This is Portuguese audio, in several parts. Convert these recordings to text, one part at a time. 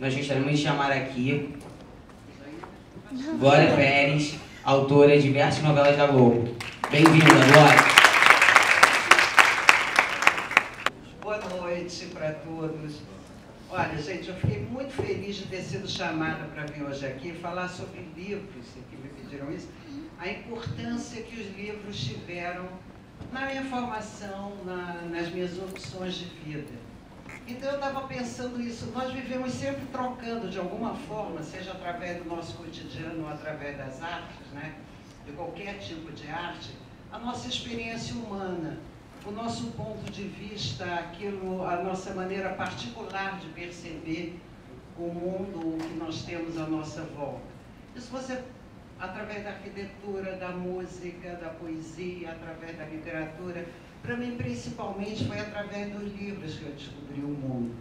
nós gostaríamos de chamar aqui Glória Pérez, autora de diversas novelas da Globo. Bem-vinda, Glória. Boa noite para todos. Olha, gente, eu fiquei muito feliz de ter sido chamada para vir hoje aqui falar sobre livros, que me pediram isso, a importância que os livros tiveram na minha formação, nas minhas opções de vida. Então eu estava pensando isso, nós vivemos sempre trocando de alguma forma, seja através do nosso cotidiano ou através das artes, né? De qualquer tipo de arte, a nossa experiência humana, o nosso ponto de vista, a nossa maneira particular de perceber o mundo que nós temos à nossa volta. Isso você, através da arquitetura, da música, da poesia, através da literatura, para mim principalmente foi através dos livros que eu descobri o mundo.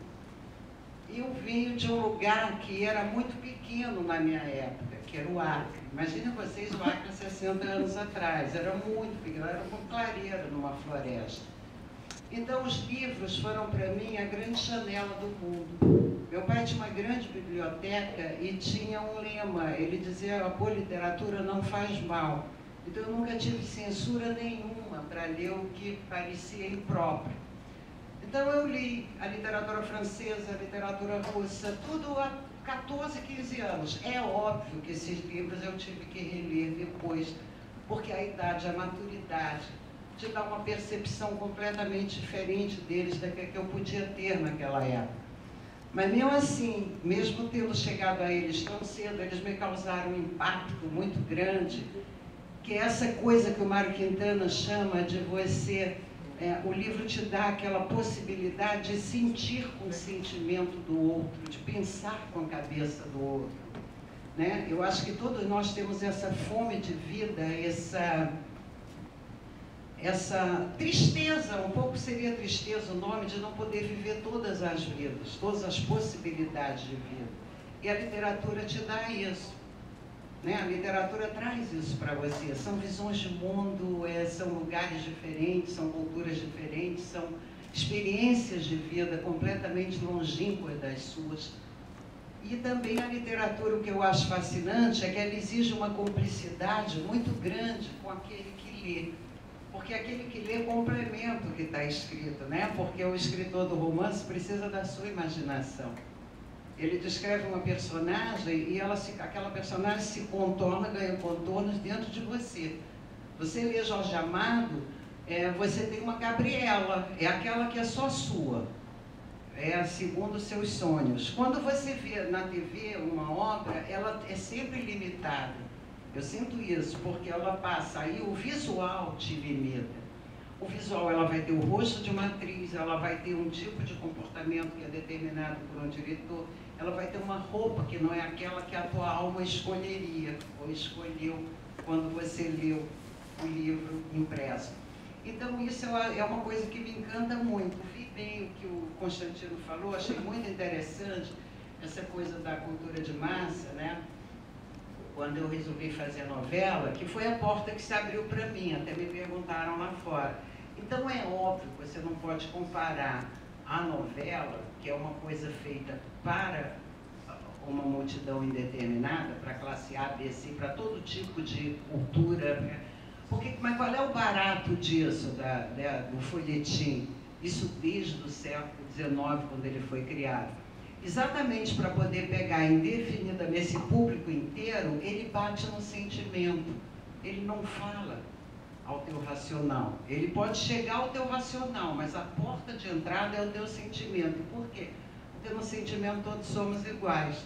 E eu vim de um lugar que era muito pequeno na minha época, que era o Acre. Imaginem vocês o Acre há 60 anos atrás, era muito pequeno, era um clareiro numa floresta. Então os livros foram para mim a grande janela do mundo. Meu pai tinha uma grande biblioteca e tinha um lema, ele dizia: a boa literatura não faz mal. Então eu nunca tive censura nenhuma para ler o que parecia impróprio. Então eu li a literatura francesa, a literatura russa, tudo há 14, 15 anos. É óbvio que esses livros eu tive que reler depois, porque a idade, a maturidade, te dá uma percepção completamente diferente deles da que eu podia ter naquela época. Mas mesmo assim, mesmo tendo chegado a eles tão cedo, eles me causaram um impacto muito grande, que é essa coisa que o Mário Quintana chama de você... o livro te dá aquela possibilidade de sentir com o sentimento do outro, de pensar com a cabeça do outro, né? Eu acho que todos nós temos essa fome de vida, essa tristeza, um pouco seria tristeza o nome, de não poder viver todas as vidas, todas as possibilidades de vida. E a literatura te dá isso. Né? A literatura traz isso para você, são visões de mundo, são lugares diferentes, são culturas diferentes, são experiências de vida completamente longínquas das suas. E também a literatura, o que eu acho fascinante é que ela exige uma cumplicidade muito grande com aquele que lê. Porque aquele que lê complementa o que está escrito, né? Porque o escritor do romance precisa da sua imaginação. Ele descreve uma personagem e aquela personagem se contorna, ganha contornos dentro de você. Você lê Jorge Amado, você tem uma Gabriela, é aquela que é só sua, segundo os seus sonhos. Quando você vê na TV uma obra, ela é sempre limitada. Eu sinto isso, porque ela passa aí, o visual te limita. O visual, ela vai ter o rosto de uma atriz, ela vai ter um tipo de comportamento que é determinado por um diretor, ela vai ter uma roupa que não é aquela que a tua alma escolheria, ou escolheu quando você leu o livro impresso. Então isso é uma coisa que me encanta muito. Vi bem o que o Constantino falou, achei muito interessante essa coisa da cultura de massa, né? Quando eu resolvi fazer a novela, que foi a porta que se abriu para mim, até me perguntaram lá fora. Então é óbvio que você não pode comparar a novela, que é uma coisa feita para uma multidão indeterminada, para classe A, B, C, para todo tipo de cultura, né? Mas qual é o barato disso, do folhetim? Isso desde o século XIX, quando ele foi criado. Exatamente para poder pegar indefinidamente esse público inteiro, ele bate no sentimento, ele não fala ao teu racional. Ele pode chegar ao teu racional, mas a porta de entrada é o teu sentimento. Por quê? Porque no sentimento todos somos iguais.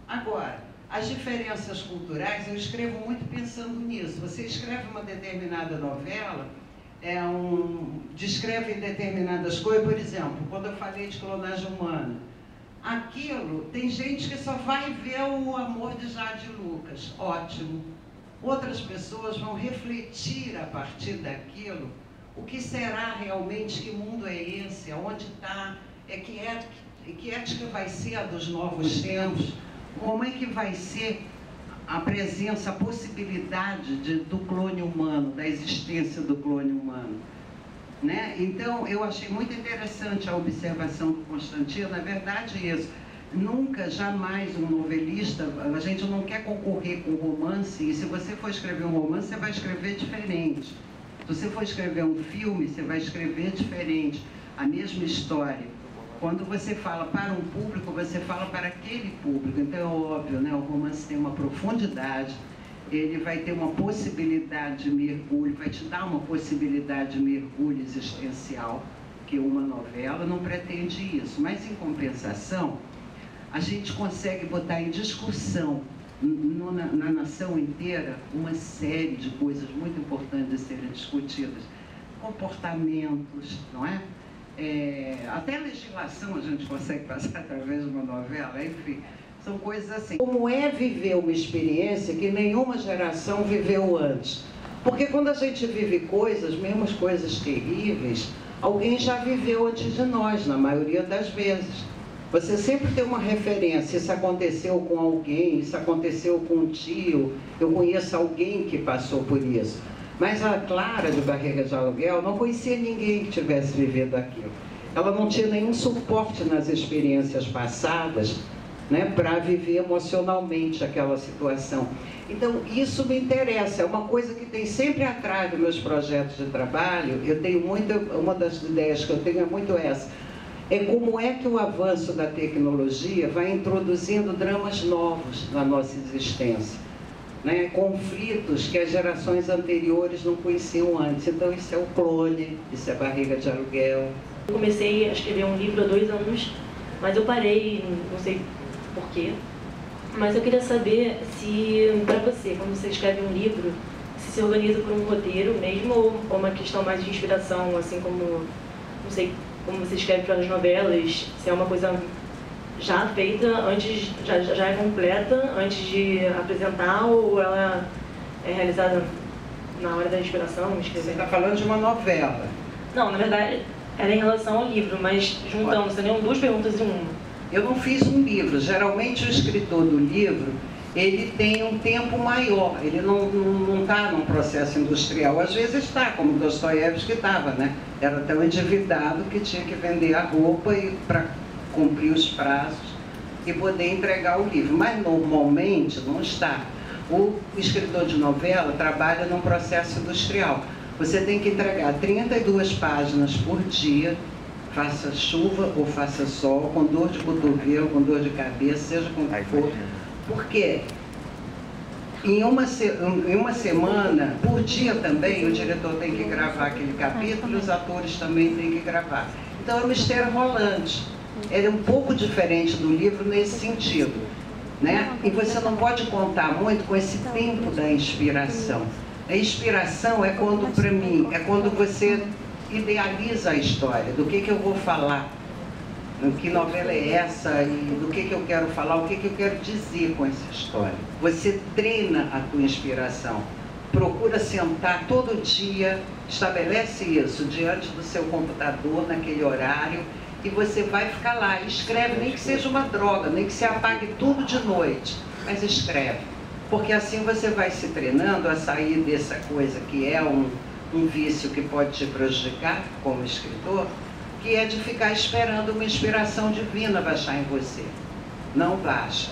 Agora, as diferenças culturais, eu escrevo muito pensando nisso. Você escreve uma determinada novela, descreve determinadas coisas, por exemplo, quando eu falei de clonagem humana, aquilo, tem gente que só vai ver o Amor de Jade Lucas, ótimo. Outras pessoas vão refletir a partir daquilo, o que será realmente, que mundo é esse, aonde está, que ética vai ser a dos novos tempos, como é que vai ser a presença, a possibilidade do clone humano, da existência do clone humano. Né? Então, eu achei muito interessante a observação do Constantino, na verdade isso. Nunca, jamais um novelista, a gente não quer concorrer com romance, e se você for escrever um romance, você vai escrever diferente. Se você for escrever um filme, você vai escrever diferente, a mesma história. Quando você fala para um público, você fala para aquele público. Então é óbvio, né? O romance tem uma profundidade, ele vai ter uma possibilidade de mergulho, vai te dar uma possibilidade de mergulho existencial, que uma novela não pretende isso. Mas, em compensação, a gente consegue botar em discussão na nação inteira uma série de coisas muito importantes de serem discutidas. Comportamentos, não é? Até legislação a gente consegue passar através de uma novela, enfim, são coisas assim. Como é viver uma experiência que nenhuma geração viveu antes? Porque quando a gente vive coisas, mesmo as coisas terríveis, alguém já viveu antes de nós, na maioria das vezes. Você sempre tem uma referência, isso aconteceu com alguém, isso aconteceu com um tio, eu conheço alguém que passou por isso. Mas a Clara de Barriga de Aluguel não conhecia ninguém que tivesse vivido aquilo. Ela não tinha nenhum suporte nas experiências passadas, né, para viver emocionalmente aquela situação. Então, isso me interessa, é uma coisa que tem sempre atrás dos meus projetos de trabalho. Eu tenho uma das ideias que eu tenho é muito essa. É como é que o avanço da tecnologia vai introduzindo dramas novos na nossa existência, né? Conflitos que as gerações anteriores não conheciam antes. Então isso é o Clone, isso é Barriga de Aluguel. Eu comecei a escrever um livro há 2 anos, mas eu parei, não sei porquê. Mas eu queria saber se, para você, quando você escreve um livro, se organiza por um roteiro mesmo ou uma questão mais de inspiração, assim como, não sei, como você escreve para as novelas, se é uma coisa já feita, antes, já é completa, antes de apresentar, ou ela é realizada na hora da inspiração, escrever? Você está falando de uma novela? Não, na verdade, era em relação ao livro, mas juntando, seriam 2 perguntas em uma. Eu não fiz um livro. Geralmente o escritor do livro, ele tem um tempo maior, ele não está num processo industrial. Às vezes está, como Dostoiévski estava, né? Era tão endividado que tinha que vender a roupa para cumprir os prazos e poder entregar o livro. Mas normalmente não está. O escritor de novela trabalha num processo industrial. Você tem que entregar 32 páginas por dia, faça chuva ou faça sol, com dor de cotovelo, com dor de cabeça, seja como for. Porque em uma semana, por dia também, o diretor tem que gravar aquele capítulo e os atores também têm que gravar. Então é uma esteira rolante. Ele é um pouco diferente do livro nesse sentido, né? E você não pode contar muito com esse tempo da inspiração. A inspiração é quando, para mim, é quando você idealiza a história, do que eu vou falar, que novela é essa e do que eu quero falar, o que eu quero dizer com essa história. Você treina a tua inspiração, procura sentar todo dia, estabelece isso diante do seu computador naquele horário e você vai ficar lá, escreve, nem que seja uma droga, nem que você apague tudo de noite, mas escreve, porque assim você vai se treinando a sair dessa coisa que é um vício que pode te prejudicar como escritor, que é de ficar esperando uma inspiração divina baixar em você. Não baixa.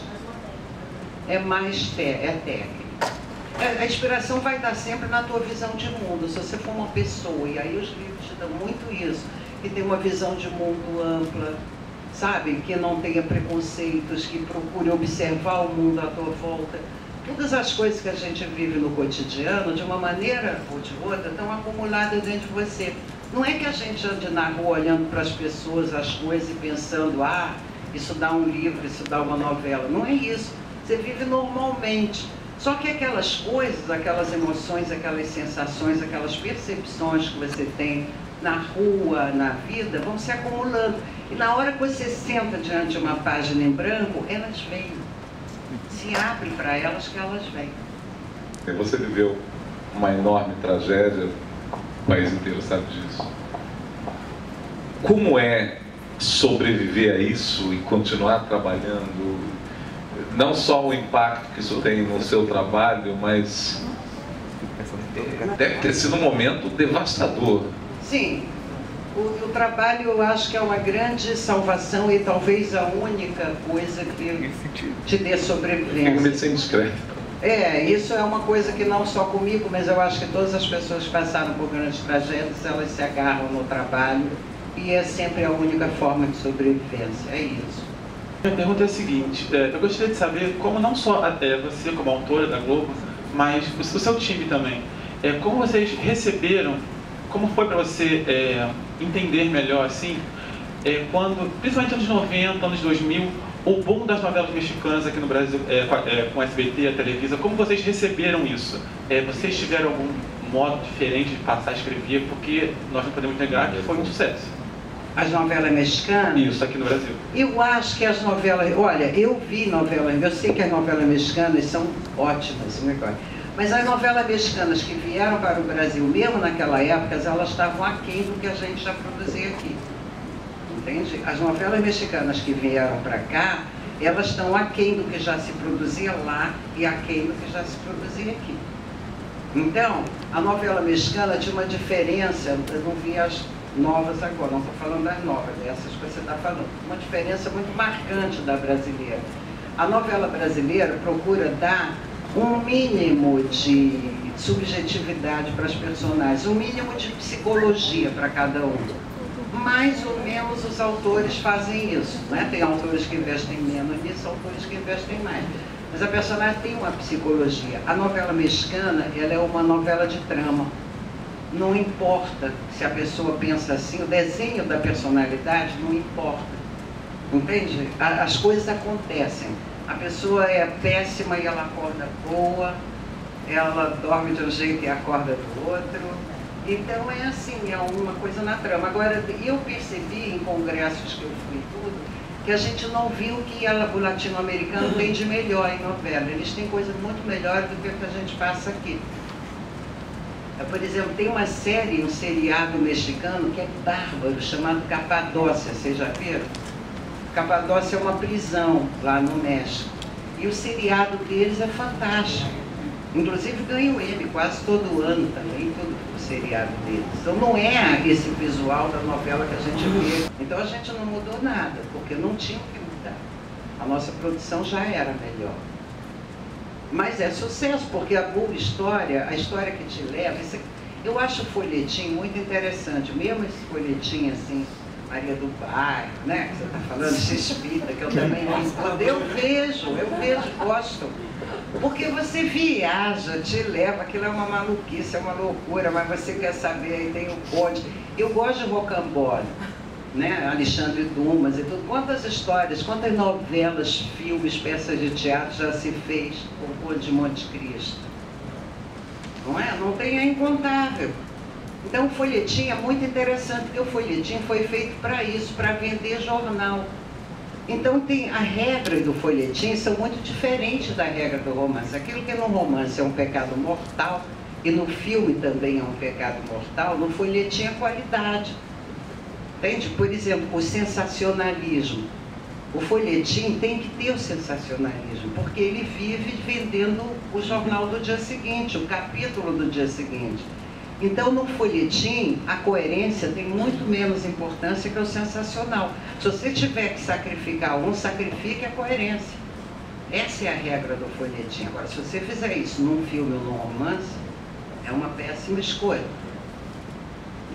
É mais técnica. A inspiração vai estar sempre na tua visão de mundo, se você for uma pessoa, e aí os livros te dão muito isso, que tem uma visão de mundo ampla, sabe? Que não tenha preconceitos, que procure observar o mundo à tua volta. Todas as coisas que a gente vive no cotidiano, de uma maneira ou de outra, estão acumuladas dentro de você. Não é que a gente ande na rua olhando para as pessoas, as coisas e pensando, ah, isso dá um livro, isso dá uma novela. Não é isso. Você vive normalmente. Só que aquelas coisas, aquelas emoções, aquelas sensações, aquelas percepções que você tem na rua, na vida, vão se acumulando. E na hora que você senta diante de uma página em branco, elas vêm. Se abre para elas que elas vêm. Você viveu uma enorme tragédia, o país inteiro sabe disso. Como é sobreviver a isso e continuar trabalhando? Não só o impacto que isso tem no seu trabalho, mas deve ter sido um momento devastador. Sim, O trabalho, eu acho que é uma grande salvação e talvez a única coisa que te dê sobrevivência. Fica meio sem discreto. Isso é uma coisa que não só comigo, mas eu acho que todas as pessoas que passaram por grandes tragédias, elas se agarram no trabalho e é sempre a única forma de sobrevivência. É isso. Minha pergunta é a seguinte, eu gostaria de saber como não só você como autora da Globo, mas o seu time também, como vocês receberam, como foi para você entender melhor, assim, quando, principalmente anos 90, anos 2000, o boom das novelas mexicanas aqui no Brasil, com a SBT, a Televisa, como vocês receberam isso? Vocês tiveram algum modo diferente de passar a escrever? Porque nós não podemos negar que foi um sucesso. As novelas mexicanas? Isso, aqui no Brasil. Eu acho que as novelas... Olha, eu vi novelas... Eu sei que as novelas mexicanas são ótimas, mas as novelas mexicanas que vieram para o Brasil, mesmo naquela época, elas estavam aquém do que a gente já produzia aqui. Entende? As novelas mexicanas que vieram para cá, elas estão aquém do que já se produzia lá e aquém do que já se produzia aqui. Então, a novela mexicana tinha uma diferença, eu não vi as novas agora, não estou falando das novas, dessas que você está falando, uma diferença muito marcante da brasileira. A novela brasileira procura dar um mínimo de subjetividade para as personagens, um mínimo de psicologia para cada um. Mais ou menos os autores fazem isso, né? Tem autores que investem menos nisso, autores que investem mais. Mas a personagem tem uma psicologia. A novela mexicana, ela é uma novela de trama. Não importa se a pessoa pensa assim, o desenho da personalidade não importa. Entende? As coisas acontecem. A pessoa é péssima e ela acorda boa, ela dorme de um jeito e acorda do outro. Então é assim, é uma coisa na trama. Agora, eu percebi em congressos que eu fui tudo, que a gente não viu o que o latino-americano tem de melhor em novela. Eles têm coisas muito melhores do que o que a gente passa aqui. Por exemplo, tem uma série, um seriado mexicano que é bárbaro, chamado Capadócia, vocês já viram? Capadócia é uma prisão lá no México. E o seriado deles é fantástico. Inclusive ganha o Emmy quase todo ano também, todo o seriado deles. Então não é esse visual da novela que a gente vê. Então a gente não mudou nada, porque não tinha o que mudar. A nossa produção já era melhor. Mas é sucesso, porque a boa história, a história que te leva... Eu acho o folhetim muito interessante, mesmo esse folhetim assim, Maria do Bairro, né, que você está falando, Xespita, que eu também li. Eu vejo, gosto. Porque você viaja, te leva, aquilo é uma maluquice, é uma loucura, mas você quer saber, aí tem o Conde. Eu gosto de Rocambole, né? Alexandre Dumas e tudo. Quantas histórias, quantas novelas, filmes, peças de teatro já se fez com o Conde de Monte Cristo? Não é? Não tem, é incontável. Então o folhetim é muito interessante, porque o folhetim foi feito para isso, para vender jornal. Então tem a regra do folhetim são muito diferentes da regra do romance. Aquilo que no romance é um pecado mortal, e no filme também é um pecado mortal, no folhetim é qualidade. Entende? Por exemplo, o sensacionalismo. O folhetim tem que ter o sensacionalismo, porque ele vive vendendo o jornal do dia seguinte, o capítulo do dia seguinte. Então, no folhetim, a coerência tem muito menos importância que o sensacional. Se você tiver que sacrificar um, sacrifique a coerência. Essa é a regra do folhetim. Agora, se você fizer isso num filme ou num romance, é uma péssima escolha.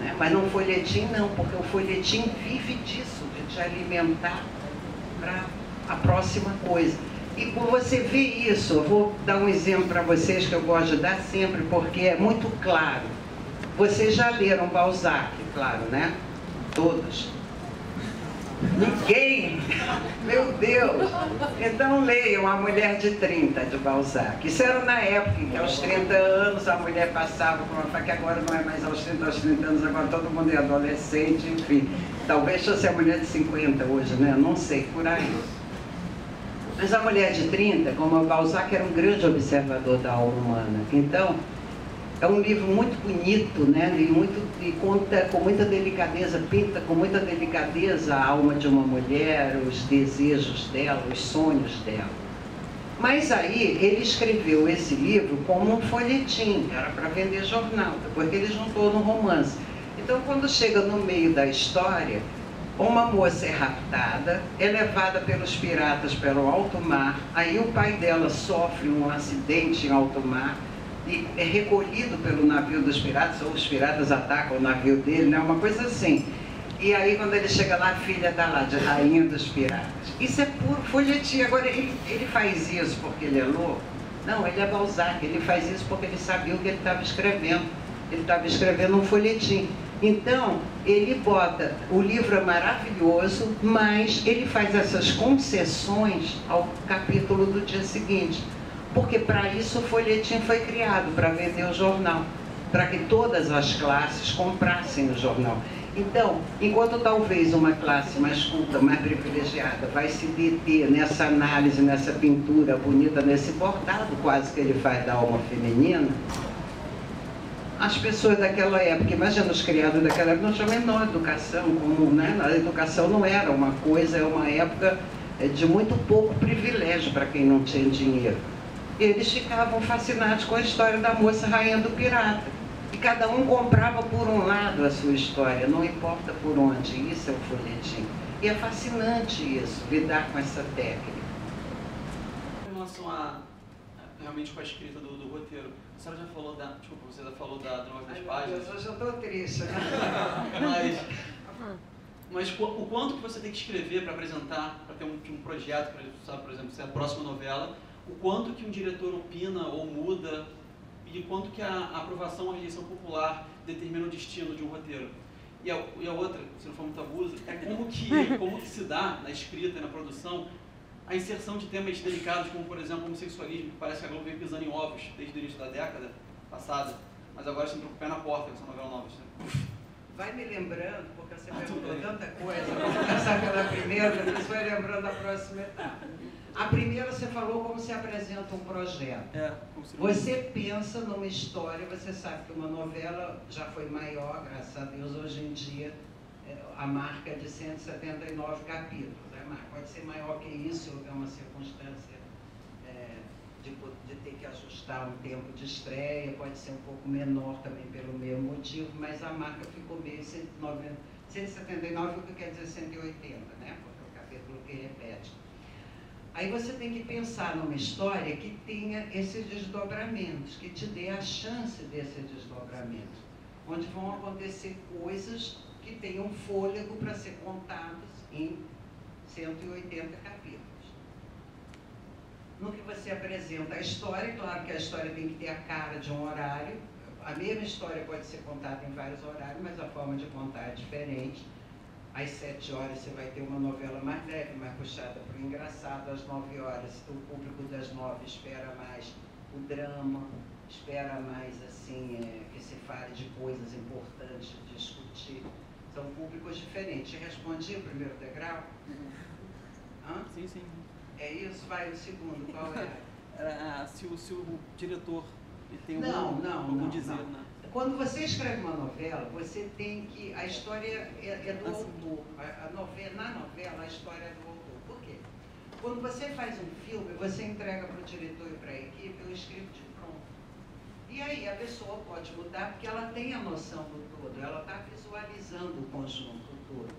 Né? Mas no folhetim não, porque o folhetim vive disso, de te alimentar para a próxima coisa. E por você ver isso, eu vou dar um exemplo para vocês que eu gosto de dar sempre, porque é muito claro. Vocês já leram Balzac, claro, né? Todos. Ninguém? Meu Deus! Então leiam A Mulher de 30, de Balzac. Isso era na época em que aos 30 anos a mulher passava por uma faca, que agora não é mais aos 30 anos, agora todo mundo é adolescente, enfim. Talvez fosse a mulher de 50 hoje, né? Não sei, por aí. Mas a Mulher de 30, como o Balzac era um grande observador da alma humana. Então, é um livro muito bonito, né? E conta com muita delicadeza, pinta com muita delicadeza a alma de uma mulher, os desejos dela, os sonhos dela. Mas aí ele escreveu esse livro como um folhetim, era para vender jornal, depois que ele juntou no romance. E Então, quando chega no meio da história, uma moça é raptada, é levada pelos piratas pelo alto mar, aí o pai dela sofre um acidente em alto mar e é recolhido pelo navio dos piratas, ou os piratas atacam o navio dele, né? Uma coisa assim. E aí, quando ele chega lá, a filha está lá, de rainha dos piratas. Isso é puro folhetim. Agora, ele faz isso porque ele é louco? Não, ele é Balzac. Ele faz isso porque ele sabia o que ele estava escrevendo. Ele estava escrevendo um folhetim. Então, ele bota... O livro é maravilhoso, mas ele faz essas concessões ao capítulo do dia seguinte. Porque para isso o folhetim foi criado, para vender o jornal. Para que todas as classes comprassem o jornal. Então, enquanto talvez uma classe mais culta, mais privilegiada, vai se deter nessa análise, nessa pintura bonita, nesse bordado quase que ele faz da alma feminina, as pessoas daquela época, imagina os criados daquela época, não tinham a menor educação, como, né? A educação não era uma coisa, é uma época de muito pouco privilégio para quem não tinha dinheiro. Eles ficavam fascinados com a história da moça rainha do pirata. E cada um comprava por um lado a sua história, não importa por onde. Isso é o folhetim. E é fascinante isso, lidar com essa técnica. Em relação realmente com a escrita do roteiro, a senhora já falou da... Desculpa, você já falou da 9 páginas. Meu Deus, hoje eu estou triste, né? Mas o quanto que você tem que escrever para apresentar, para ter um projeto, sabe, por exemplo, se é a próxima novela, o quanto que um diretor opina ou muda, e quanto que a aprovação ou a rejeição popular determina o destino de um roteiro. E a outra, se não for muito abuso, é como que se dá na escrita e na produção a inserção de temas delicados, como, por exemplo, o homossexualismo, que parece que a Globo vem pisando em ovos desde o início da década passada, mas agora sempre com o pé na porta com essa novela nova. Vai me lembrando, porque você perguntou tanta coisa, vamos começar pela primeira, depois vai lembrando da próxima etapa. A primeira você falou como se apresenta um projeto. Você pensa numa história, você sabe que uma novela já foi maior, graças a Deus, hoje em dia a marca é de 179 capítulos. Pode ser maior que isso, houver uma circunstância de ter que ajustar um tempo de estreia, pode ser um pouco menor também pelo mesmo motivo, mas a marca ficou meio 179, o que quer dizer 180, né? Porque é o capítulo que repete. Aí você tem que pensar numa história que tenha esses desdobramentos, que te dê a chance desses desdobramentos, onde vão acontecer coisas que tenham fôlego para ser contadas em 180 capítulos. No que você apresenta a história, claro que a história tem que ter a cara de um horário, a mesma história pode ser contada em vários horários, mas a forma de contar é diferente. Às 7 horas você vai ter uma novela mais leve, mais puxada para o engraçado. Às 9 horas, o público das 9 espera mais o drama, espera mais assim, que se fale de coisas importantes, de discutir. São públicos diferentes. Respondi o primeiro degrau? Hã? Sim, sim. É isso? Vai o segundo, qual é? Se o diretor tem algum dizer, não. Né? Quando você escreve uma novela, você tem que... A história é do autor. Na novela, a história é do autor. Por quê? Quando você faz um filme, você entrega para o diretor e para a equipe o script pronto. E aí a pessoa pode mudar porque ela tem a noção do todo, ela está visualizando o conjunto todo.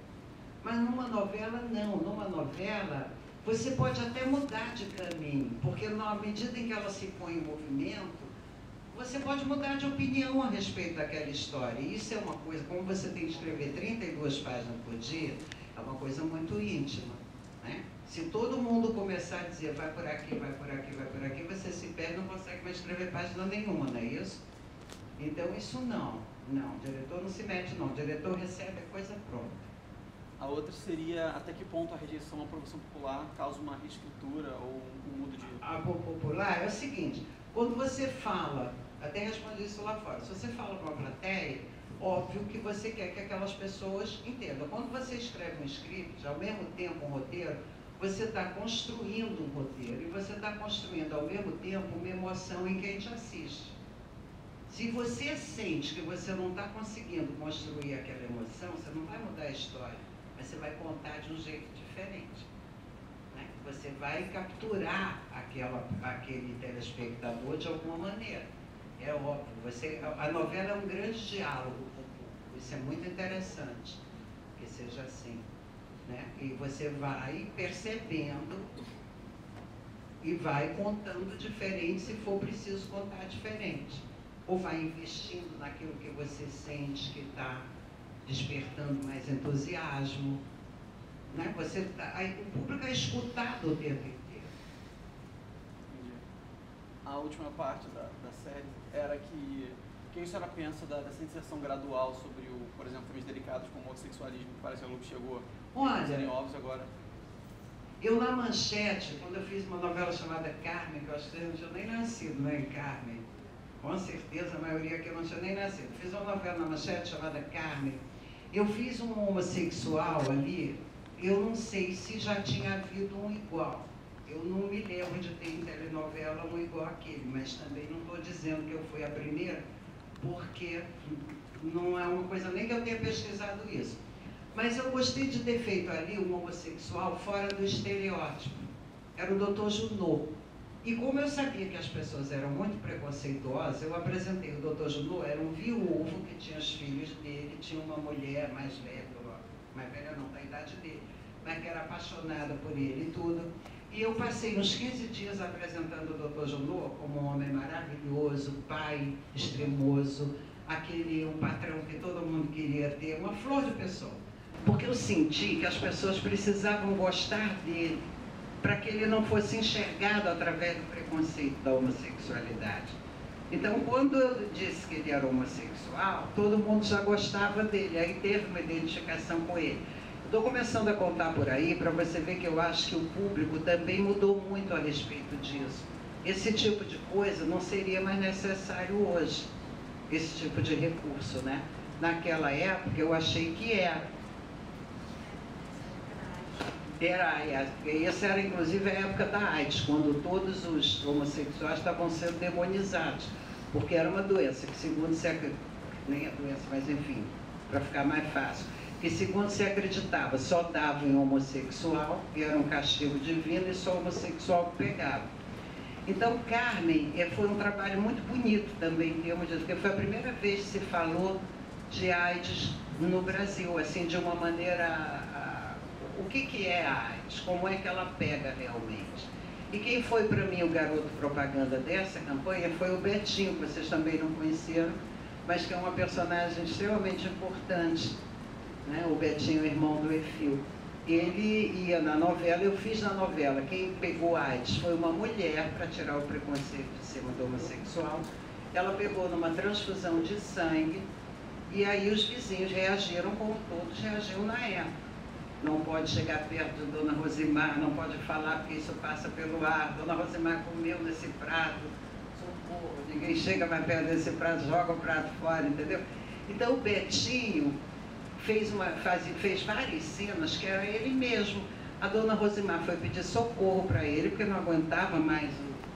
Mas numa novela, não. Numa novela, você pode até mudar de caminho, porque na medida em que ela se põe em movimento, você pode mudar de opinião a respeito daquela história. E isso é uma coisa, como você tem que escrever 32 páginas por dia, é uma coisa muito íntima, né? Se todo mundo começar a dizer vai por aqui, vai por aqui, vai por aqui, você se perde e não consegue mais escrever página nenhuma, não é isso? Então isso não. Não, o diretor não se mete não, o diretor recebe a coisa pronta. A outra seria até que ponto a rejeição à aprovação popular causa uma reescritura ou um mudo de... A popular é o seguinte, quando você fala, até respondi isso lá fora, se você fala para uma plateia, óbvio que você quer que aquelas pessoas entendam. Quando você escreve um script, ao mesmo tempo um roteiro, você está construindo um roteiro e você está construindo ao mesmo tempo uma emoção em quem te assiste. Se você sente que você não está conseguindo construir aquela emoção, você não vai mudar a história, mas você vai contar de um jeito diferente. Né? Você vai capturar aquele telespectador de alguma maneira. É óbvio, a novela é um grande diálogo com o público. Isso é muito interessante que seja assim, né? E você vai percebendo e vai contando diferente se for preciso contar diferente. Ou vai investindo naquilo que você sente que está despertando mais entusiasmo, né? O público é escutado o tempo inteiro. A última parte da série era que o que a senhora pensa dessa inserção gradual sobre, por exemplo, temas delicados como o homossexualismo, que parece que a Globo chegou a serem óbvios agora? Eu na Manchete, quando eu fiz uma novela chamada Carmen, que eu acho que eu não tinha nem nascido, né, em Carmen, com certeza a maioria aqui eu não tinha nem nascido. Fiz uma novela na Manchete chamada Carmen. Eu fiz um homossexual ali, eu não sei se já tinha havido um igual. Eu não me lembro de ter em telenovela um igual àquele, mas também não estou dizendo que eu fui a primeira, porque não é uma coisa nem que eu tenha pesquisado isso. Mas eu gostei de ter feito ali um homossexual fora do estereótipo. Era o Dr. Junot. E como eu sabia que as pessoas eram muito preconceituosas, eu apresentei o Dr. Junot, era um viúvo que tinha os filhos dele, tinha uma mulher mais velha não, da idade dele, mas que era apaixonada por ele e tudo. E eu passei uns 15 dias apresentando o Dr. Junot como um homem maravilhoso, pai extremoso, um patrão que todo mundo queria ter, uma flor de pessoa. Porque eu senti que as pessoas precisavam gostar dele para que ele não fosse enxergado através do preconceito da homossexualidade. Então, quando eu disse que ele era homossexual, todo mundo já gostava dele, aí teve uma identificação com ele. Estou começando a contar por aí para você ver que eu acho que o público também mudou muito a respeito disso. Esse tipo de coisa não seria mais necessário hoje, esse tipo de recurso, né? Naquela época eu achei que era. Essa era inclusive a época da AIDS, quando todos os homossexuais estavam sendo demonizados, porque era uma doença que, segundo se acreditava, nem a doença, mas enfim, para ficar mais fácil, que segundo se acreditava, só dava em homossexual, e era um castigo divino, e só homossexual que pegava. Então, Carmen foi um trabalho muito bonito também, em termos de, porque foi a primeira vez que se falou de AIDS no Brasil, assim, de uma maneira... O que é a AIDS? Como é que ela pega realmente? E quem foi para mim o garoto propaganda dessa campanha foi o Betinho, que vocês também não conheceram, mas que é uma personagem extremamente importante, né? O Betinho, irmão do Efil. Ele ia na novela, eu fiz na novela, quem pegou AIDS foi uma mulher, para tirar o preconceito de cima do homossexual. Ela pegou numa transfusão de sangue, e aí os vizinhos reagiram como todos reagiram na época. Não pode chegar perto de Dona Rosimar, não pode falar porque isso passa pelo ar. Dona Rosimar comeu nesse prato, socorro, ninguém chega mais perto desse prato, joga o prato fora, entendeu? Então o Betinho fez várias cenas que era ele mesmo. A Dona Rosimar foi pedir socorro para ele, porque não aguentava mais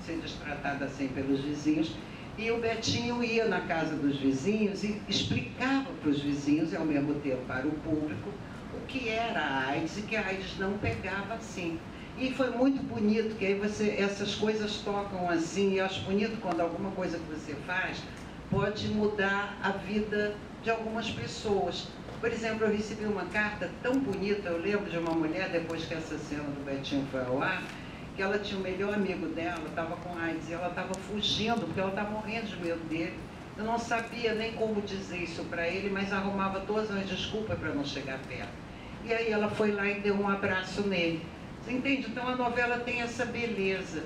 ser destratada assim pelos vizinhos. E o Betinho ia na casa dos vizinhos e explicava para os vizinhos e ao mesmo tempo para o público o que era a AIDS e que a AIDS não pegava assim. E foi muito bonito, que aí essas coisas tocam assim, e eu acho bonito quando alguma coisa que você faz pode mudar a vida de algumas pessoas. Por exemplo, eu recebi uma carta tão bonita, eu lembro de uma mulher, depois que essa cena do Betinho foi ao ar, que ela tinha o melhor amigo dela, estava com AIDS, e ela estava fugindo, porque ela estava morrendo de medo dele. Eu não sabia nem como dizer isso para ele, mas arrumava todas as desculpas para não chegar perto. E aí ela foi lá e deu um abraço nele. Você entende? Então a novela tem essa beleza,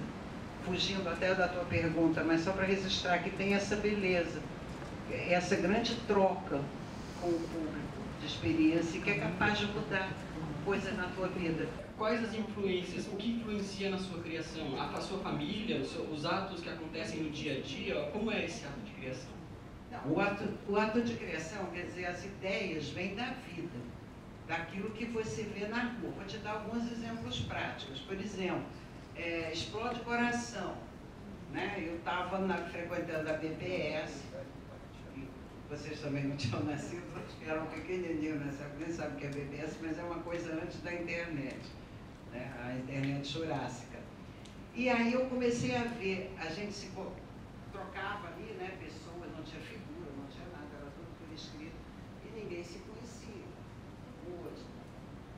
fugindo até da tua pergunta, mas só para registrar que tem essa beleza, essa grande troca com o público de experiência que é capaz de mudar coisas na tua vida. Quais as influências, o que influencia na sua criação? A sua família, os atos que acontecem no dia a dia, como é esse ato de criação? Não, o ato de criação, quer dizer, as ideias vêm da vida, daquilo que você vê na rua. Vou te dar alguns exemplos práticos. Por exemplo, explode coração. Né? Eu estava frequentando a BBS, vocês também não tinham nascido, acho que eram pequenininhos nessa época, nem sabem o que é BBS, mas é uma coisa antes da internet, né? A internet jurássica. E aí eu comecei a ver, a gente se trocava ali, né? Pessoas, não tinha figura, não tinha nada, era tudo por escrito. E ninguém se conhecia, como hoje.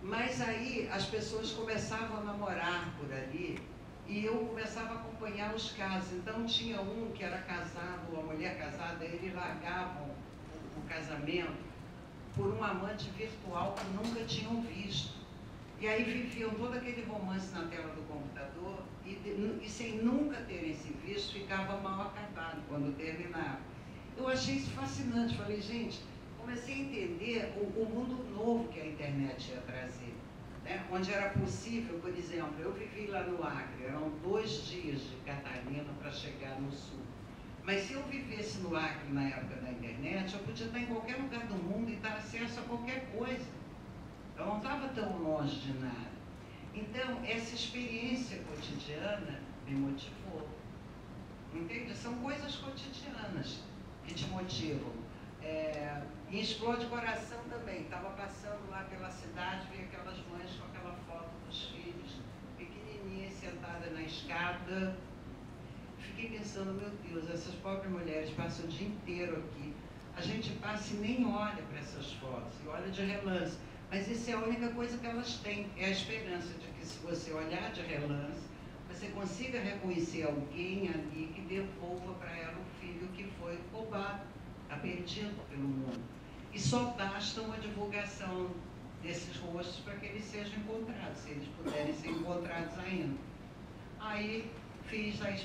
Mas aí as pessoas começavam a namorar por ali e eu começava a acompanhar os casos. Então tinha um que era casado, uma mulher casada, eles largavam o casamento por um amante virtual que nunca tinham visto. E aí viviam todo aquele romance na tela do computador e sem nunca terem se visto, ficava mal acabado quando terminava. Eu achei isso fascinante, falei, gente, comecei a entender o mundo novo que a internet ia trazer, né? Onde era possível, por exemplo, eu vivi lá no Acre, eram 2 dias de Catarina para chegar no sul. Mas se eu vivesse no Acre na época da internet, eu podia estar em qualquer lugar do mundo e dar acesso a qualquer coisa. Eu não estava tão longe de nada. Então, essa experiência cotidiana me motivou. Entende? São coisas cotidianas que te motivam. E explode coração também. Estava passando lá pela cidade, vi aquelas mães com aquela foto dos filhos, pequenininhas, sentada na escada. Fiquei pensando, meu Deus, essas pobres mulheres passam o dia inteiro aqui. A gente passa e nem olha para essas fotos, e olha de relance. Mas isso é a única coisa que elas têm, é a esperança de que se você olhar de relance, você consiga reconhecer alguém ali que devolva para ela o filho que foi roubado, está perdido pelo mundo. E só basta uma divulgação desses rostos para que eles sejam encontrados, se eles puderem ser encontrados ainda. Aí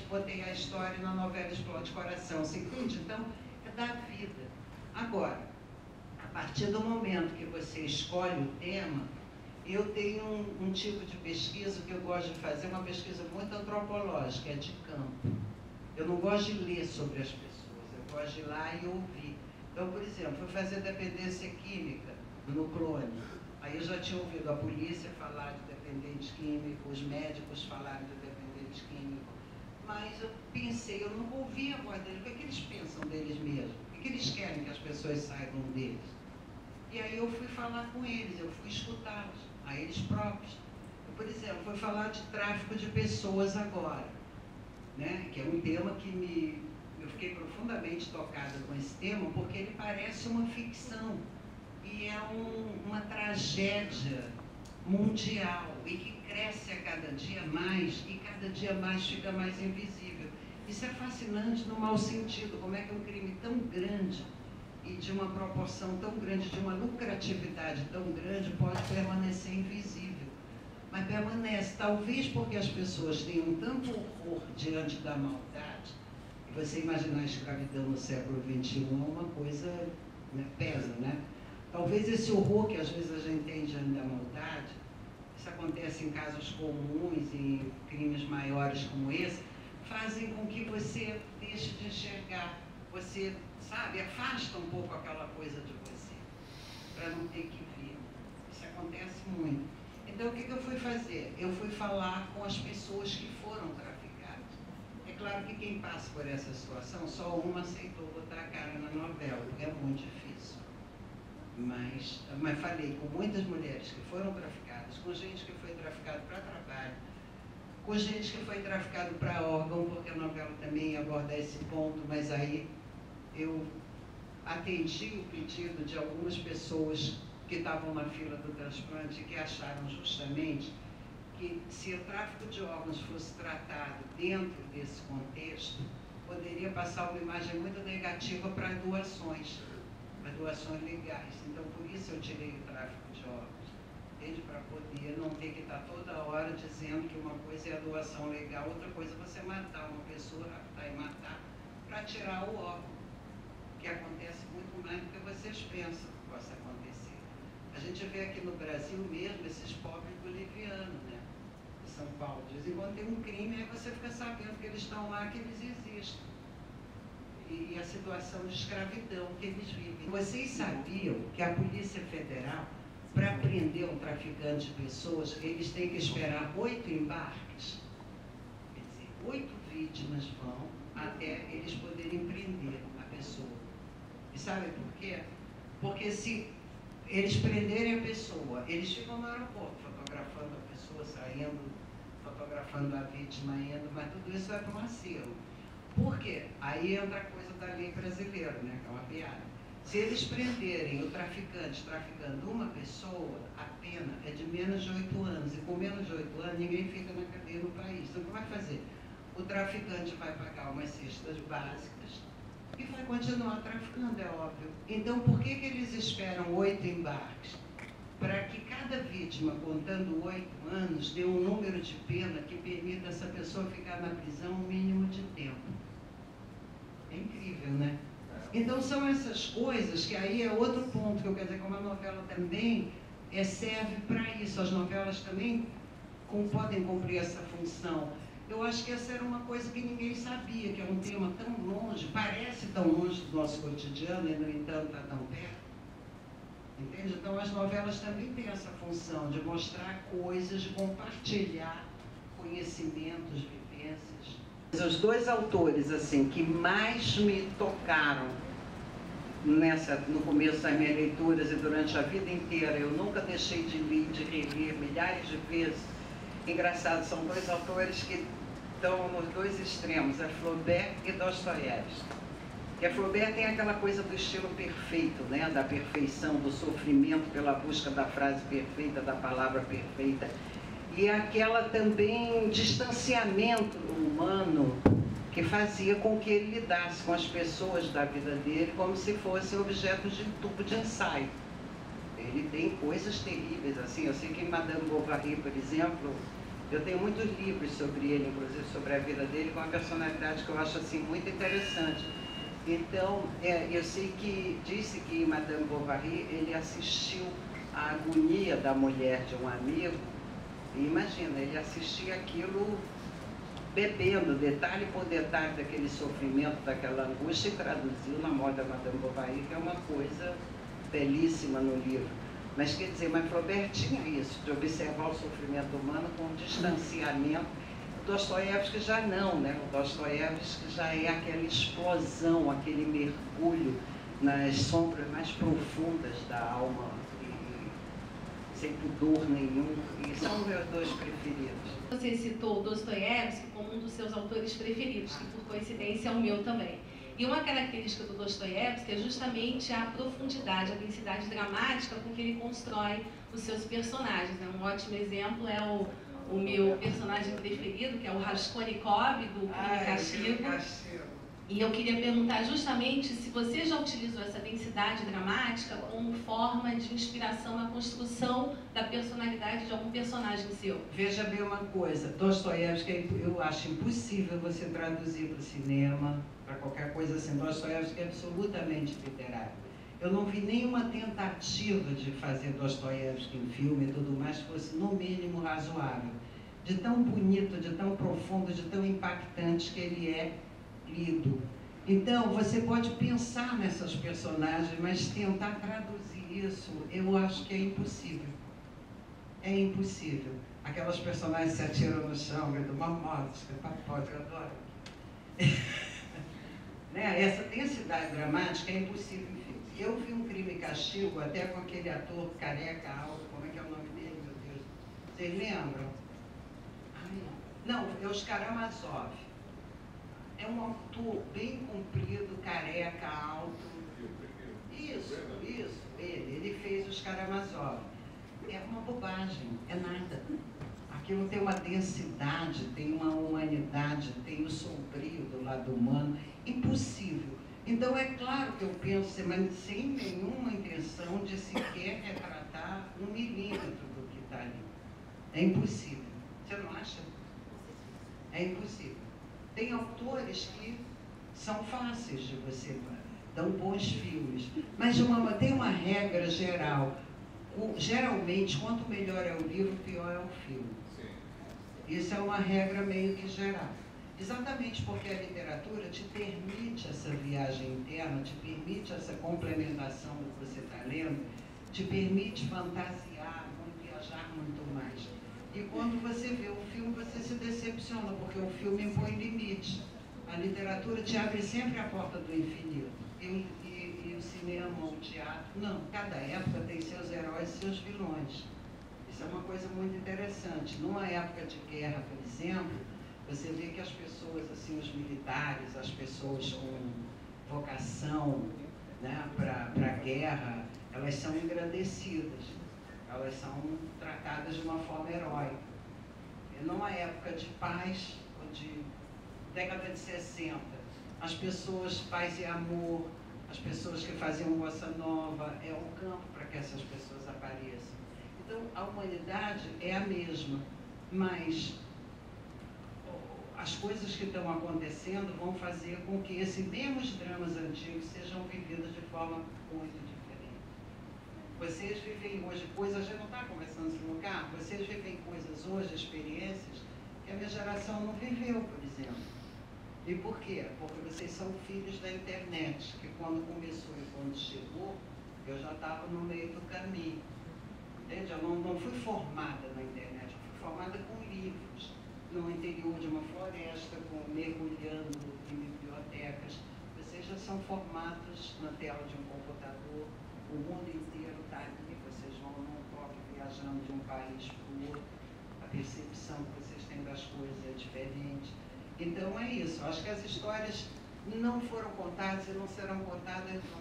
botei a história na novela Explode Coração, você entende? Então, é da vida. Agora, a partir do momento que você escolhe o tema, eu tenho um tipo de pesquisa que eu gosto de fazer, uma pesquisa muito antropológica, é de campo. Eu não gosto de ler sobre as pessoas, eu gosto de ir lá e ouvir. Então, por exemplo, fui fazer dependência química no clone. Aí eu já tinha ouvido a polícia falar de dependente químico, os médicos falarem de dependente químico. Mas eu pensei, eu não ouvi a voz deles, o que é que eles pensam deles mesmos? O que eles querem que as pessoas saibam deles? E aí eu fui falar com eles, eu fui escutá-los, a eles próprios. Eu, por exemplo, fui falar de tráfico de pessoas agora, né? Que é um tema que eu fiquei profundamente tocada com esse tema, porque ele parece uma ficção e é uma tragédia mundial e que cresce a cada dia mais e cada dia mais fica mais invisível. Isso é fascinante no mau sentido, como é que um crime tão grande e de uma proporção tão grande, de uma lucratividade tão grande, pode permanecer invisível. Mas permanece, talvez porque as pessoas tenham tanto horror diante da maldade, e você imaginar a escravidão no século XXI é uma coisa, né, pesa, né? Talvez esse horror que às vezes a gente tem diante da maldade, isso acontece em casos comuns, em crimes maiores como esse, fazem com que você deixe de enxergar, você, sabe, afasta um pouco aquela coisa de você, para não ter que ver. Isso acontece muito. Então, o que eu fui fazer? Eu fui falar com as pessoas que foram traficadas. É claro que quem passa por essa situação, só uma aceitou botar a cara na novela, porque é muito difícil. Mas falei com muitas mulheres que foram traficadas, com gente que foi traficada para trabalho, com gente que foi traficado para órgão, porque a novela também aborda esse ponto, mas aí eu atendi o pedido de algumas pessoas que estavam na fila do transplante e que acharam justamente que se o tráfico de órgãos fosse tratado dentro desse contexto, poderia passar uma imagem muito negativa para doações legais. Então, por isso eu tirei o tráfico de órgãos, entende? Para poder não ter que estar toda hora dizendo que uma coisa é a doação legal, outra coisa é você matar uma pessoa, raptar e matar, para tirar o órgão, que acontece muito mais do que vocês pensam que possa acontecer. A gente vê aqui no Brasil mesmo esses pobres bolivianos, né? De São Paulo. De vez em quando tem um crime, aí você fica sabendo que eles estão lá, que eles existem. E a situação de escravidão que eles vivem. Vocês sabiam que a Polícia Federal, para prender um traficante de pessoas, eles têm que esperar 8 embarques? Quer dizer, 8 vítimas vão até eles poderem prender a pessoa. E sabe por quê? Porque se eles prenderem a pessoa, eles ficam no aeroporto fotografando a pessoa saindo, fotografando a vítima indo, mas tudo isso vai para um acervo. Por quê? Aí entra a coisa da lei brasileira, né? Que é uma piada. Se eles prenderem o traficante traficando uma pessoa, a pena é de menos de 8 anos. E com menos de 8 anos, ninguém fica na cadeia no país. Então, o que vai fazer? O traficante vai pagar umas cestas básicas e vai continuar traficando, é óbvio. Então, por que eles esperam 8 embarques? Para que cada vítima, contando 8 anos, dê um número de pena que permita essa pessoa ficar na prisão um mínimo de tempo. É incrível, né? Então, são essas coisas que aí é outro ponto que eu quero dizer, como a novela também serve para isso. As novelas também podem cumprir essa função. Eu acho que essa era uma coisa que ninguém sabia, que é um tema tão longe, parece tão longe do nosso cotidiano e, no entanto, está tão perto. Entende? Então, as novelas também têm essa função de mostrar coisas, de compartilhar conhecimentos, vivências. Os dois autores assim que mais me tocaram no começo das minhas leituras e durante a vida inteira, eu nunca deixei de ler, de reler milhares de vezes. Engraçado, são dois autores que estão nos dois extremos, é Flaubert e Dostoiévski. E a Flaubert tem aquela coisa do estilo perfeito, né? Da perfeição, do sofrimento pela busca da frase perfeita, da palavra perfeita. E aquela também distanciamento humano que fazia com que ele lidasse com as pessoas da vida dele como se fossem objetos de tubo de ensaio. Ele tem coisas terríveis, assim, eu sei que em Madame Bovary, por exemplo, eu tenho muitos livros sobre ele, inclusive sobre a vida dele, com uma personalidade que eu acho assim muito interessante. Então, eu sei que disse que em Madame Bovary ele assistiu à agonia da mulher de um amigo. E imagina, ele assistia aquilo bebendo, detalhe por detalhe daquele sofrimento, daquela angústia, e traduziu na moda Madame Bovary, que é uma coisa belíssima no livro. Mas quer dizer, mas Flaubert tinha isso, de observar o sofrimento humano com um distanciamento. O Dostoiévski já não, né? O Dostoiévski já é aquela explosão, aquele mergulho nas sombras mais profundas da alma, sem pudor nenhum, e são meus dois preferidos. Você citou Dostoiévski como um dos seus autores preferidos, que por coincidência é o meu também. E uma característica do Dostoiévski é justamente a profundidade, a densidade dramática com que ele constrói os seus personagens. Um ótimo exemplo é o meu personagem preferido, que é o Raskolnikov, do Crime e Castigo. E eu queria perguntar justamente se você já utilizou essa densidade dramática como forma de inspiração na construção da personalidade de algum personagem seu. Veja bem uma coisa, Dostoiévski, eu acho impossível você traduzir para o cinema, para qualquer coisa assim. Dostoiévski é absolutamente literário. Eu não vi nenhuma tentativa de fazer Dostoiévski em filme e tudo mais que fosse, no mínimo, razoável. De tão bonito, de tão profundo, de tão impactante que ele é lido. Então, você pode pensar nessas personagens, mas tentar traduzir isso, eu acho que é impossível. É impossível. Aquelas personagens se atiram no chão, gritam mamotes, que papote, eu adoro. Né? Essa densidade dramática é impossível em filme. Eu vi um Crime e Castigo, até com aquele ator careca alto, como é que é o nome dele, meu Deus? Vocês lembram? Não, é os Karamazov. É um autor bem comprido, careca, alto. Isso, ele fez os Karamazov. É uma bobagem, é nada. Aquilo tem uma densidade, tem uma humanidade, tem o sombrio do lado humano, impossível. Então é claro que eu penso, mas sem nenhuma intenção de sequer retratar 1 milímetro do que está ali. É impossível. Você não acha? É impossível. Tem autores que são fáceis de você, dão bons filmes, mas tem uma regra geral. Geralmente, quanto melhor é o livro, pior é o filme. Isso é uma regra meio que geral. Exatamente porque a literatura te permite essa viagem interna, te permite essa complementação do que você está lendo, te permite fantasiar, viajar muito mais. E quando você vê o filme, você se decepciona, porque o filme impõe limite. A literatura te abre sempre a porta do infinito. E o cinema, o teatro, não. Cada época tem seus heróis e seus vilões. Isso é uma coisa muito interessante. Numa época de guerra, por exemplo, você vê que as pessoas, assim, os militares, as pessoas com vocação né, para a guerra, elas são engrandecidas, elas são tratadas de uma forma heróica. E numa época de paz, de década de 60, as pessoas, paz e amor, as pessoas que faziam bossa nova, é um campo para que essas pessoas apareçam. Então, a humanidade é a mesma, mas as coisas que estão acontecendo vão fazer com que esses mesmos dramas antigos sejam vividos de forma muito diferente. Vocês vivem hoje coisas, a gente não está conversando nesse lugar, vocês vivem coisas hoje, experiências, que a minha geração não viveu, por exemplo. E por quê? Porque vocês são filhos da internet, que quando começou e quando chegou, eu já estava no meio do caminho. Entende? Eu não fui formada na internet, eu fui formada com livros, no interior de uma floresta, mergulhando em bibliotecas. Vocês já são formados na tela de um computador, o mundo inteiro está ali, vocês vão num toque viajando de um país para o outro, a percepção que vocês têm das coisas é diferente. Então é isso, acho que as histórias não foram contadas e não serão contadas nunca.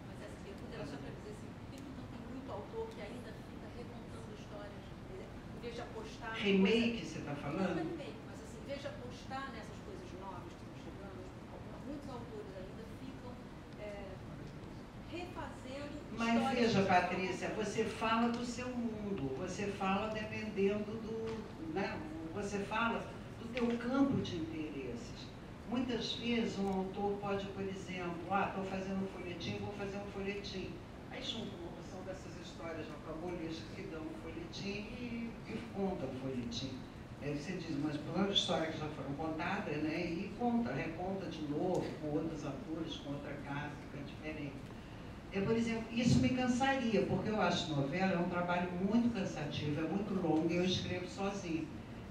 Mas essa pergunta era só para dizer assim, por que não tem muito autor que ainda fica recontando histórias, em vez de apostar... Remake, você está falando? Não é remake, mas assim, em vez de apostar nessas coisas novas que estão chegando, muitos autores ainda ficam refazendo Mas histórias... veja, Patrícia, você fala do seu mundo, você fala dependendo do... né? Você fala do teu campo de interesses. Muitas vezes um autor pode, por exemplo, estou fazendo um folhetim, vou fazer um folhetim. Aí junta uma porção dessas histórias rocambolescas que dão um folhetim e conta o folhetim. Aí você diz, mas por uma história que já foram contadas, né? E reconta de novo, com outros atores, com outra casa, fica diferente. Eu, por exemplo, isso me cansaria, porque eu acho novela é um trabalho muito cansativo, é muito longo e eu escrevo sozinha.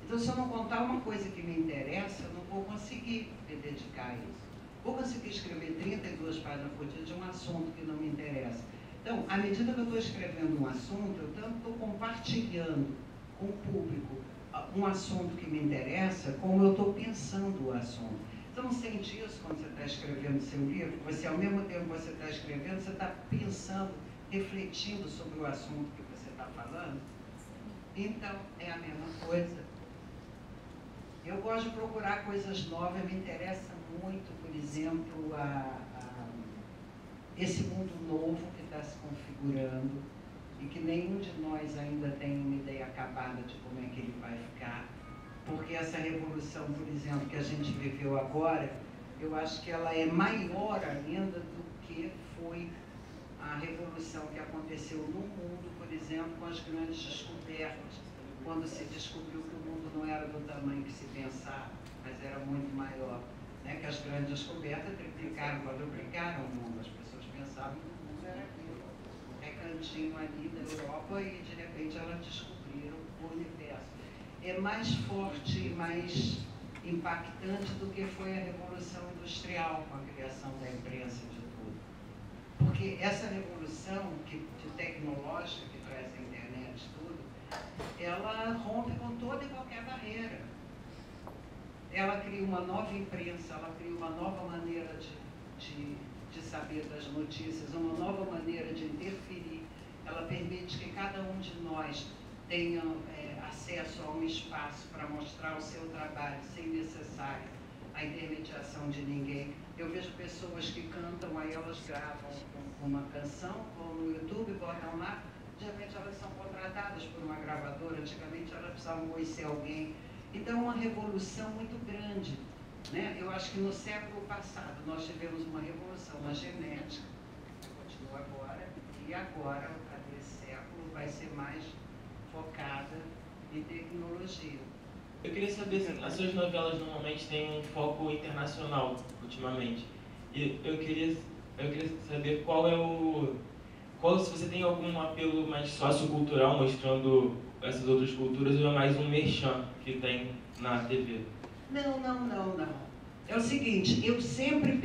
Então, se eu não contar uma coisa que me interessa, eu não vou conseguir me dedicar a isso. Vou conseguir escrever 32 páginas por dia de um assunto que não me interessa. Então, à medida que eu estou escrevendo um assunto, eu tanto estou compartilhando com o público um assunto que me interessa, como eu estou pensando o assunto. Você não sente isso quando você está escrevendo seu livro? Você, ao mesmo tempo que você está escrevendo, você está pensando, refletindo sobre o assunto que você está falando? Então, é a mesma coisa. Eu gosto de procurar coisas novas, me interessa muito, por exemplo, esse mundo novo que está se configurando e que nenhum de nós ainda tem uma ideia acabada de como é que ele vai ficar. Porque essa revolução, por exemplo, que a gente viveu agora, eu acho que ela é maior ainda do que foi a revolução que aconteceu no mundo, por exemplo, com as grandes descobertas, quando se descobriu que o mundo não era do tamanho que se pensava, mas era muito maior. Né? Que as grandes descobertas triplicaram, quadruplicaram o mundo. As pessoas pensavam que o mundo era aquilo, um recantinho ali da Europa, e de repente elas descobriram o universo. É mais forte e mais impactante do que foi a Revolução Industrial, com a criação da imprensa e de tudo. Porque essa revolução tecnológica que traz a internet e tudo, ela rompe com toda e qualquer barreira. Ela cria uma nova imprensa, ela cria uma nova maneira de saber das notícias, uma nova maneira de interferir. Ela permite que cada um de nós tenha acesso a um espaço para mostrar o seu trabalho sem necessário a intermediação de ninguém. Eu vejo pessoas que cantam, aí elas gravam uma canção, vão no YouTube, botam lá, geralmente elas são contratadas por uma gravadora, antigamente elas precisavam conhecer alguém. Então, é uma revolução muito grande. Né? Eu acho que no século passado nós tivemos uma revolução na genética, que continua agora, e agora, nesse século, vai ser mais focada em tecnologia. Eu queria saber se as suas novelas normalmente têm um foco internacional, ultimamente. E eu queria saber se você tem algum apelo mais sociocultural, mostrando essas outras culturas, ou é mais um merchan que tem na TV? Não. É o seguinte, eu sempre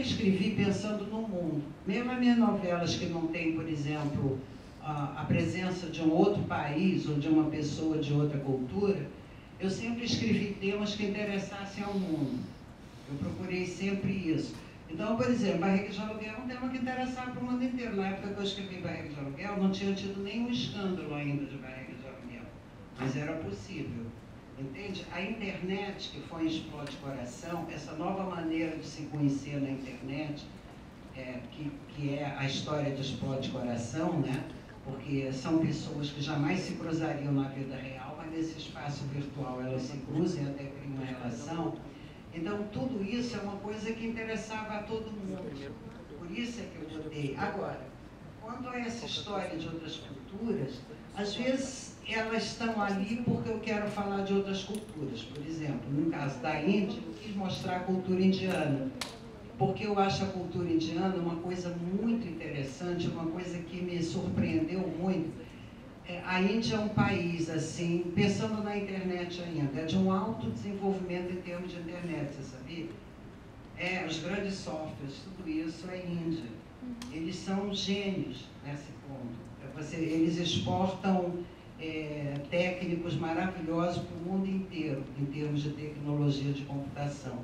escrevi pensando no mundo. Mesmo as minhas novelas que não tem, por exemplo, a presença de um outro país ou de uma pessoa de outra cultura, eu sempre escrevi temas que interessassem ao mundo. Eu procurei sempre isso. Então, por exemplo, Barriga de Aluguel é um tema que interessava para o mundo inteiro. Na época que eu escrevi Barriga de Aluguel, não tinha tido nenhum escândalo ainda de Barriga de Aluguel, mas era possível. Entende? A internet, que foi Explode Coração, essa nova maneira de se conhecer na internet, que é a história de Explode Coração, né? Porque são pessoas que jamais se cruzariam na vida real, mas nesse espaço virtual elas se cruzam e até criam uma relação. Então, tudo isso é uma coisa que interessava a todo mundo. Por isso é que eu botei. Agora, quanto a essa história de outras culturas, às vezes elas estão ali porque eu quero falar de outras culturas. Por exemplo, no caso da Índia, eu quis mostrar a cultura indiana, porque eu acho a cultura indiana uma coisa muito interessante, uma coisa que me surpreendeu muito. A Índia é um país, assim, pensando na internet ainda, é de um alto desenvolvimento em termos de internet, você sabia? Os grandes softwares, tudo isso é Índia. Eles são gênios nesse ponto. Eles exportam técnicos maravilhosos para o mundo inteiro, em termos de tecnologia de computação.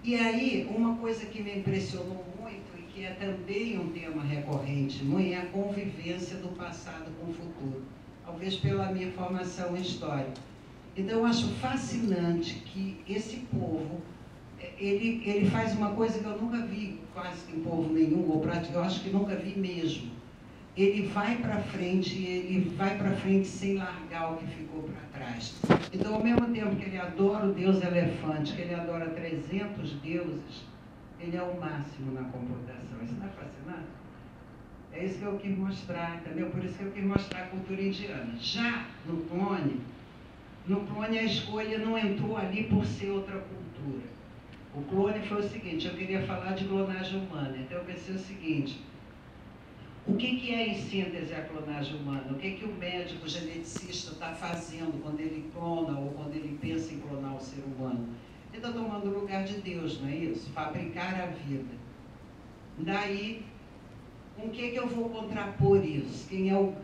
E aí, uma coisa que me impressionou muito, e que é também um tema recorrente, é a convivência do passado com o futuro, talvez pela minha formação em história. Então, eu acho fascinante que esse povo, ele faz uma coisa que eu nunca vi quase em povo nenhum, ou prática, eu acho que nunca vi mesmo. Ele vai para frente, sem largar o que ficou para trás. Então, ao mesmo tempo que ele adora o deus elefante, que ele adora 300 deuses, ele é o máximo na computação. Isso não é fascinante? É isso que eu quis mostrar, entendeu? Por isso que eu quis mostrar a cultura indiana. Já no clone a escolha não entrou ali por ser outra cultura. O clone foi o seguinte, eu queria falar de clonagem humana, então eu pensei o seguinte: o que é, em síntese, a clonagem humana? O que o médico geneticista está fazendo quando ele clona ou quando ele pensa em clonar o ser humano? Ele está tomando o lugar de Deus, não é isso? Fabricar a vida. Daí, com o que eu vou contrapor isso? Quem é o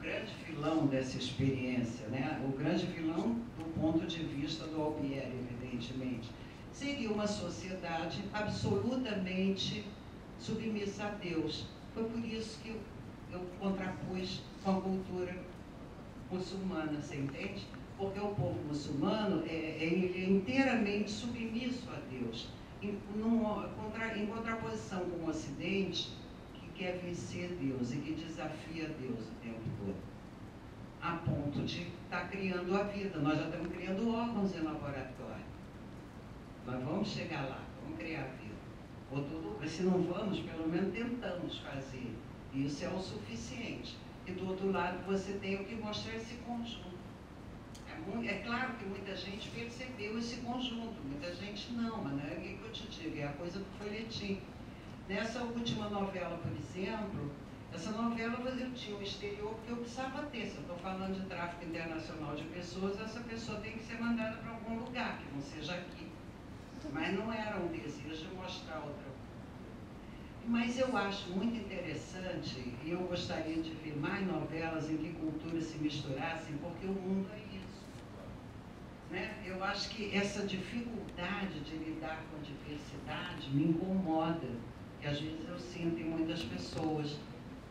grande vilão dessa experiência, né? O grande vilão do ponto de vista do Albieri, evidentemente. Seria uma sociedade absolutamente submissa a Deus. Foi por isso que eu contrapus com a cultura muçulmana, você entende? Porque o povo muçulmano ele é inteiramente submisso a Deus, em contraposição com o Ocidente, que quer vencer Deus e que desafia Deus o tempo todo, a ponto de estar criando a vida. Nós já estamos criando órgãos em laboratório. Nós vamos chegar lá, vamos criar a vida. Mas se não vamos, pelo menos tentamos fazer. Isso é o suficiente. E do outro lado você tem o que mostrar esse conjunto. É claro que muita gente percebeu esse conjunto, muita gente não, mas não é o que eu te digo, é a coisa do folhetim. Nessa última novela, por exemplo, essa novela eu tinha um exterior porque eu precisava ter. Se eu estou falando de tráfico internacional de pessoas, essa pessoa tem que ser mandada para algum lugar, que não seja aqui. Mas não era um desejo de mostrar outra. Mas eu acho muito interessante, e eu gostaria de ver mais novelas em que culturas se misturassem, porque o mundo é isso. Né? Eu acho que essa dificuldade de lidar com a diversidade me incomoda, que às vezes eu sinto em muitas pessoas,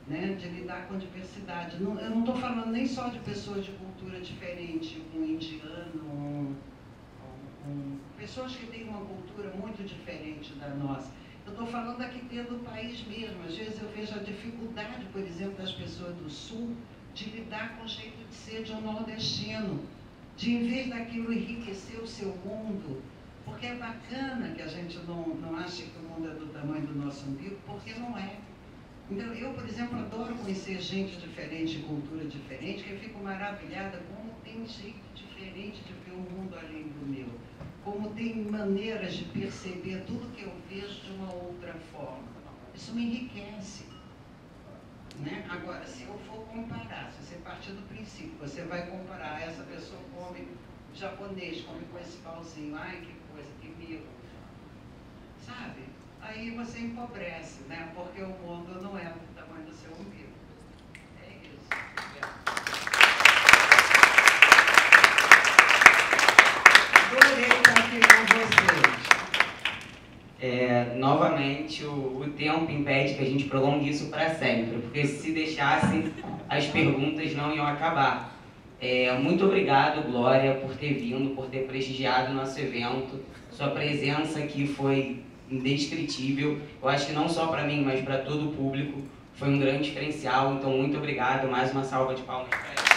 né? De lidar com a diversidade. Eu não estou falando nem só de pessoas de cultura diferente, um indiano, pessoas que têm uma cultura muito diferente da nossa. Eu estou falando aqui dentro do país mesmo. Às vezes eu vejo a dificuldade, por exemplo, das pessoas do Sul, de lidar com o jeito de ser de um nordestino, de, em vez daquilo, enriquecer o seu mundo, porque é bacana que a gente não ache que o mundo é do tamanho do nosso umbigo, porque não é. Então, eu, por exemplo, adoro conhecer gente diferente, cultura diferente, que eu fico maravilhada como tem jeito diferente de ver o mundo além do meu. Como tem maneiras de perceber tudo que eu vejo de uma outra forma. Isso me enriquece. Né? Agora, se eu for comparar, se você partir do princípio, você vai comparar, essa pessoa come japonês, come com esse pauzinho, ai que coisa, que mico. Sabe? Aí você empobrece, né? Porque o mundo não é do tamanho do seu umbigo. É isso. Adorei estar aqui com vocês. Novamente, infelizmente o tempo impede que a gente prolongue isso para sempre, porque se deixassem, as perguntas não iam acabar. Muito obrigado, Glória, por ter vindo, por ter prestigiado o nosso evento. Sua presença aqui foi indescritível. Eu acho que não só para mim, mas para todo o público, foi um grande diferencial. Então, muito obrigado. Mais uma salva de palmas para ela.